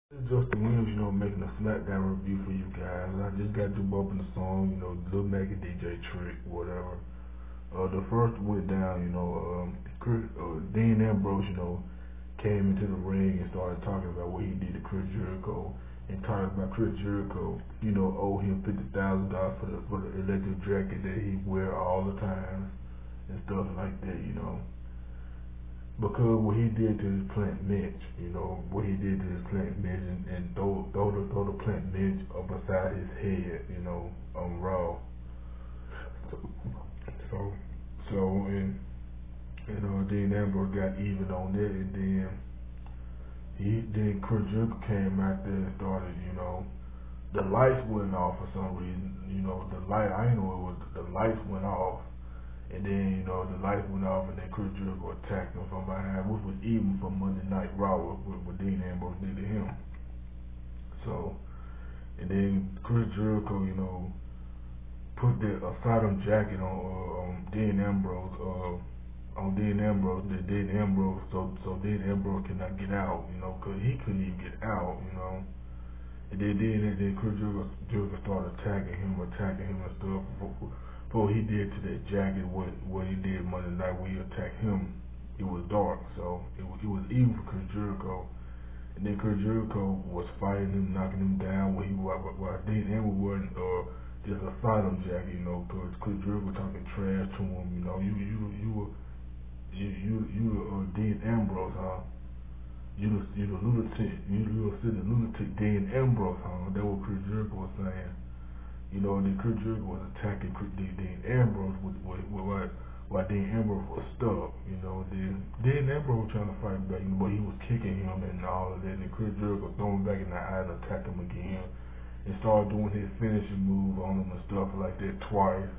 It's just the Williams, making a Smackdown review for you guys. I just got to bumping the song, Lil Mac and DJ Trick, whatever. The first went down, Dean Ambrose, came into the ring and started talking about what he did to Chris Jericho and talking about Chris Jericho, owe him $50,000 for the electric jacket that he wear all the time and stuff like that. Because what he did to his plant mitch, what he did to his plant mitch and throw the plant mitch up beside his head, on Raw. So, so, Dean Ambrose got even on that, and then Chris Jericho came out there and started, the lights went off for some reason, the light, I didn't know it was, the lights went off. And then, the lights went off, and then Chris Jericho attacked him from behind, which was even from Monday Night Raw, what Dean Ambrose did to him. So, and then Chris Jericho, put the asylum jacket on Dean Ambrose, so Dean Ambrose cannot get out, because he couldn't even get out, And then Chris Jericho started attacking him and stuff. Before he did to that jacket, what he did Monday night when he attacked him, it was dark, so it was even for Chris Jericho. And then Chris Jericho was fighting him, knocking him down while Dean Ambrose wasn't just a asylum jacket, because Chris Jericho talking trash to him, you Dean Ambrose, huh? You the lunatic, you the lunatic Dean Ambrose, huh? That's what Chris Jericho was saying. And then Chris Jericho was attacking Dean Ambrose while Dean Ambrose was stuck. Then Dean Ambrose was trying to fight back, but he was kicking him and all of that. And Chris Jericho threw him back in the eye and attacked him again and started doing his finishing move on him and stuff like that twice.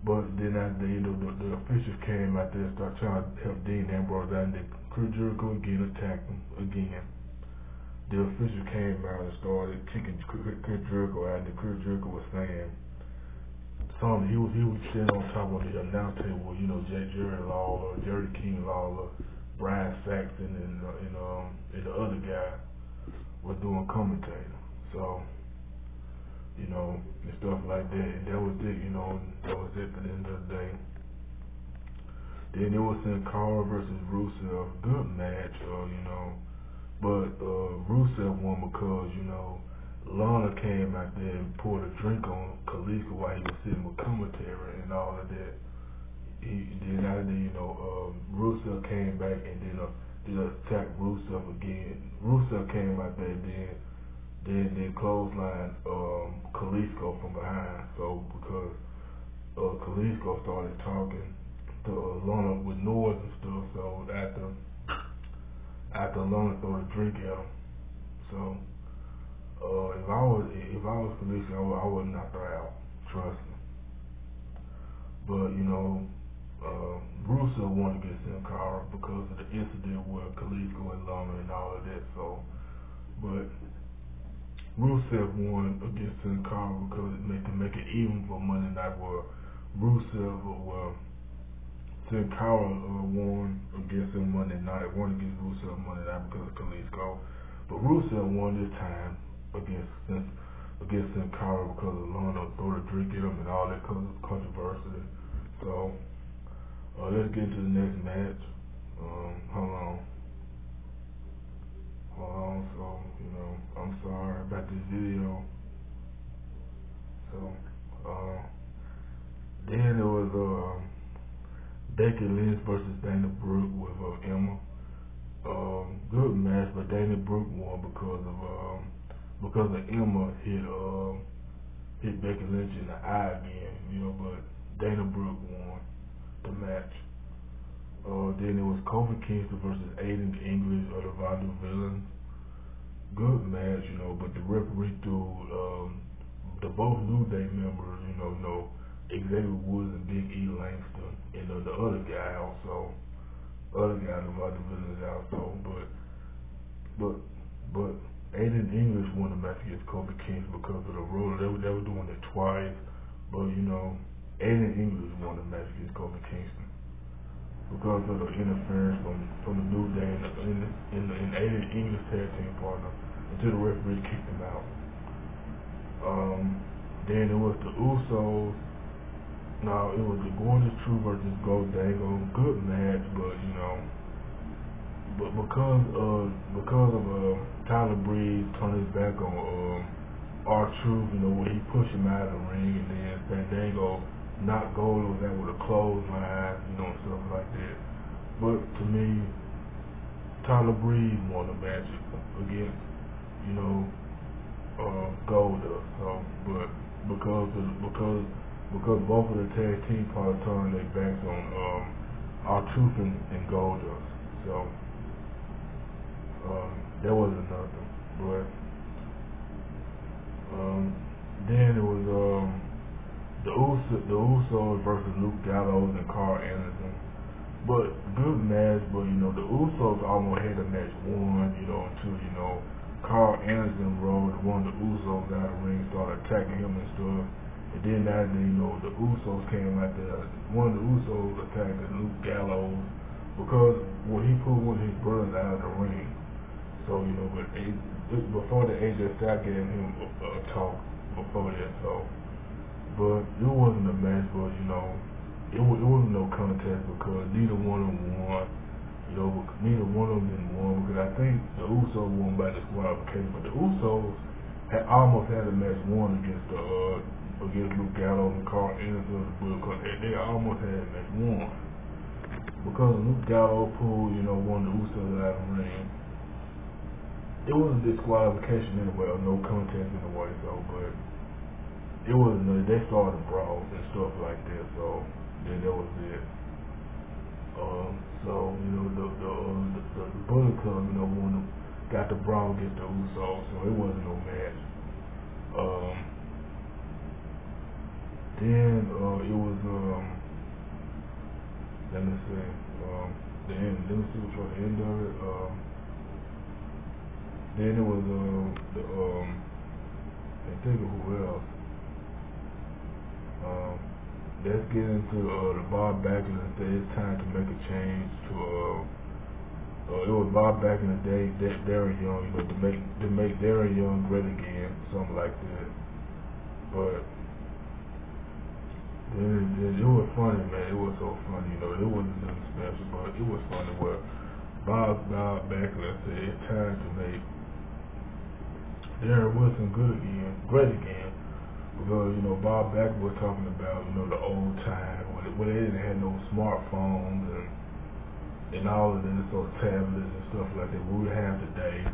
But then after the officials came out there and started trying to help Dean Ambrose out, and then Chris Jericho again attacked him again. The official came out and started kicking Chris Jericho out, and Chris Jericho was saying something. He was sitting on top of the announce table, Jerry Lawler, Jerry King Lawler, Brian Saxton, and the other guy was doing commentator. So, and stuff like that. And that was it, that was it for the end of the day. Then it was Sin Cara versus Rusev, good match, But Rusev won because, Lana came out there and poured a drink on Kalisto while he was sitting with commentary and all of that. Rusev came back and then attacked Rusev again. Rusev came out there and then clothesline Kalisto from behind. So because Kalisto started talking to Lana with noise and stuff, so after Lana threw a drink at him. So if I was Kalisto, I would knock her out. Trust me. But Rusev wanted to get Sin Cara because of the incident with Kalisto and Lana and all of that. So, but Rusev won against Sin Cara because to make it even for Monday night, where Sin Cara won against him Monday night, won against Rusev Monday night because of Kalisto. But Rusev won this time against Sin Cara because of Lana threw a drink at him and all that controversy. So let's get into the next match. Hold on. So I'm sorry about this video. So then it was Becky Lynch versus Dana Brooke with Emma. Good match, but Dana Brooke won because of Emma hit Becky Lynch in the eye again, but Dana Brooke won the match. Then it was Kofi Kingston versus Aiden English of the Vaudevillians Villains. Good match, but the referee threw the both New Day members, Xavier Woods and Big E Langston, and the other guy also, the Vaudevillians also, but Aiden English won the match against Kofi Kingston because of the roller. They were doing it twice, but Aiden English won the match against Kofi Kingston. because of the interference from the New Day in aided English tag team partner until the referee kicked him out. Then it was the Usos. Now it was the Gorgeous True versus Gold Dango. Good match, but because of Tyler Breeze turning his back on R-Truth, when he pushed him out of the ring, and then Fandango knocked Gold out with a clothesline, and stuff like that. But to me, Tyler Breeze won the match against, Goldust. So, but because both of the tag team partners turned their backs on R-Truth and Goldust. So that wasn't nothing. But then it was the Usos versus Luke Gallows and Carl Anderson. But good match, but the Usos almost had the match won, until Carl Anderson rolled one of the Usos out of the ring, started attacking him and stuff. And then the Usos came out there. One of the Usos attacked Luke Gallows because he pulled one of his brothers out of the ring. So but before the AJ Styles gave him a talk before that. So, but it wasn't a match, but it wasn't no contest because neither one of them won. Neither one of them didn't win because I think the Usos won by disqualification, but the Usos almost had a match won against Luke Gallows and Carl Anderson, because they almost had a match won because Luke Gallows pulled one of the Usos out of the ring. It wasn't disqualification anyway, or no contest anyway. So, but it wasn't. They started brawls and stuff like that. So then that was it. So the Bullet Club, got the brawl against the Usos, so it wasn't no match. Then it was let me see, the end. Let me see what's the end of it. Then it was I think of who else. Let's get into the Bob Backlund and say it's time to make a change to it was Bob Backlund and Darren Young, to make Darren Young great again, something like that. But it was funny, man. It was so funny, it wasn't nothing special, but it was funny where Bob Backlund said it's time to make Darren Wilson great again. Because, Bob Backlund was talking about, the old time when they didn't have no smartphones and all of this, or tablets and stuff like that we have today.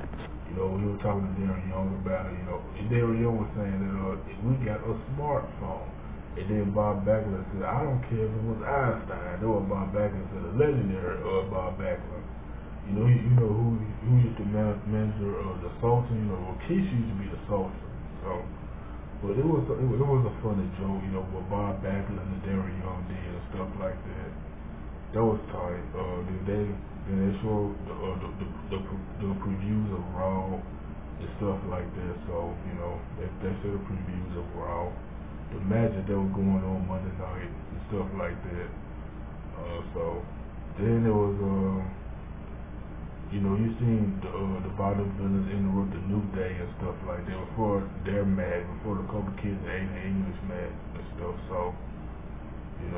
He was talking to Darren Young about it, and Darren Young was saying that we got a smartphone. And then Bob Backlund said, I don't care if it was Einstein. That was Bob Backlund said, the legendary Bob Backlund. Who used to manager the Sultan, Rikishi used to be the Sultan. So, but it was a funny joke, what Bob Backlund and Darren Young did and stuff like that. That was tight. Then they showed the previews of Raw and stuff like that. So they showed the previews of Raw, the matches that were going on Monday night and stuff like that. So then there was you seen the bottom villains interrupt the New Day and stuff like that before their match, before the couple kids ate the English match and stuff. So, they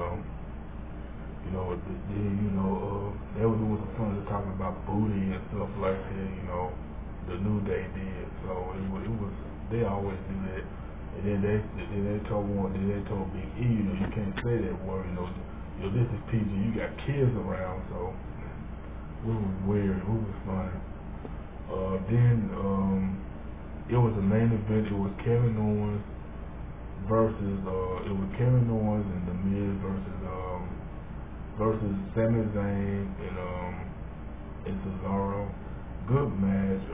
were doing some fun talking about booty and stuff like that. The New Day did. So it was they always do that. And then they told Big E, you can't say that word. This is PG. You got kids around, so. It was weird. It was funny. Then it was a main event. It was Kevin Owens and The Miz versus Sami Zayn and Cesaro. Good match.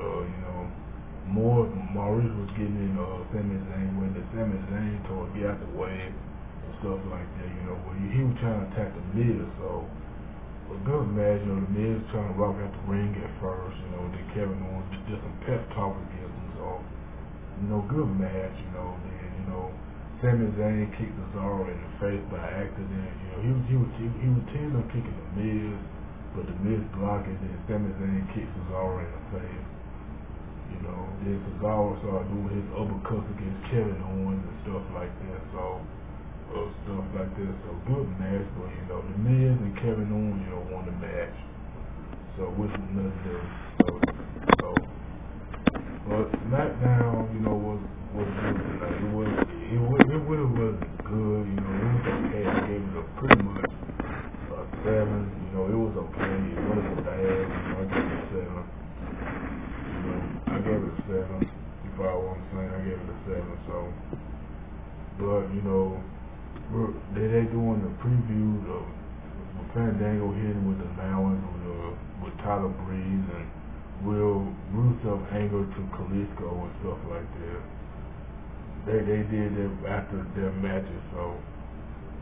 Maurice was getting in Sami Zayn when the Sami Zayn told him get out the way and stuff like that. Where he was trying to attack The Miz, so. A good match, The Miz trying to rock out the ring at first, then Kevin Owens did some pep talk against him, so, good match, then, Sami Zayn kicked Cesaro in the face by accident. You know, he was teaming on kicking the Miz, but the Miz blocked it, and Sami Zayn kicked Cesaro in the face. You know, then Cesaro started doing his uppercuts against Kevin Owens and stuff like that. So good match, but you know, the Miz and Kevin Owens, won the match. So which was nothing there. But SmackDown, was good tonight. It really wasn't good. It was okay. I gave it a pretty much a 7. It was okay. It wasn't bad. I gave it a 7. I gave it a 7. If I want to say, I gave it a 7. So, but they doing the previews of Fandango hitting with the Allowance with Tyler Breeze and Rusev angle to Kalisto and stuff like that. They did that after their matches, so.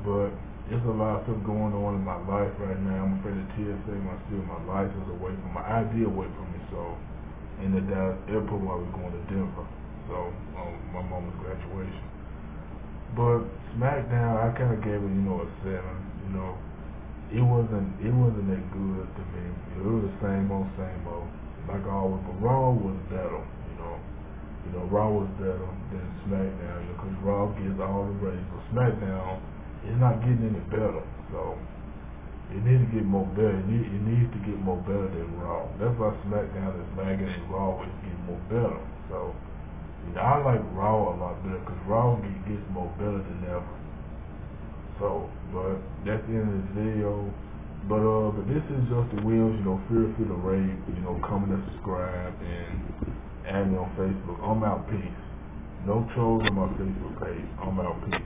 But there's a lot of stuff going on in my life right now. I'm afraid the TSA might steal my license away from my ID away from me, so in the Dallas airport while we're going to Denver. So my mama's graduation. But SmackDown, I kind of gave it, a 7. It wasn't that good to me. It was the same old, like always. But Raw was better. Raw was better than SmackDown because Raw gets all the ratings. But SmackDown is not getting any better. So it needs to get more better. It needs to get more better than Raw. That's why SmackDown is lagging and Raw is getting more better. So I like Raw a lot better because Raw gets more better than ever. So, but that's the end of this video. But this is Justin Williams. Feel free to rate, comment and subscribe, and add me on Facebook. I'm out. Peace. No trolls on my Facebook page. I'm out. Peace.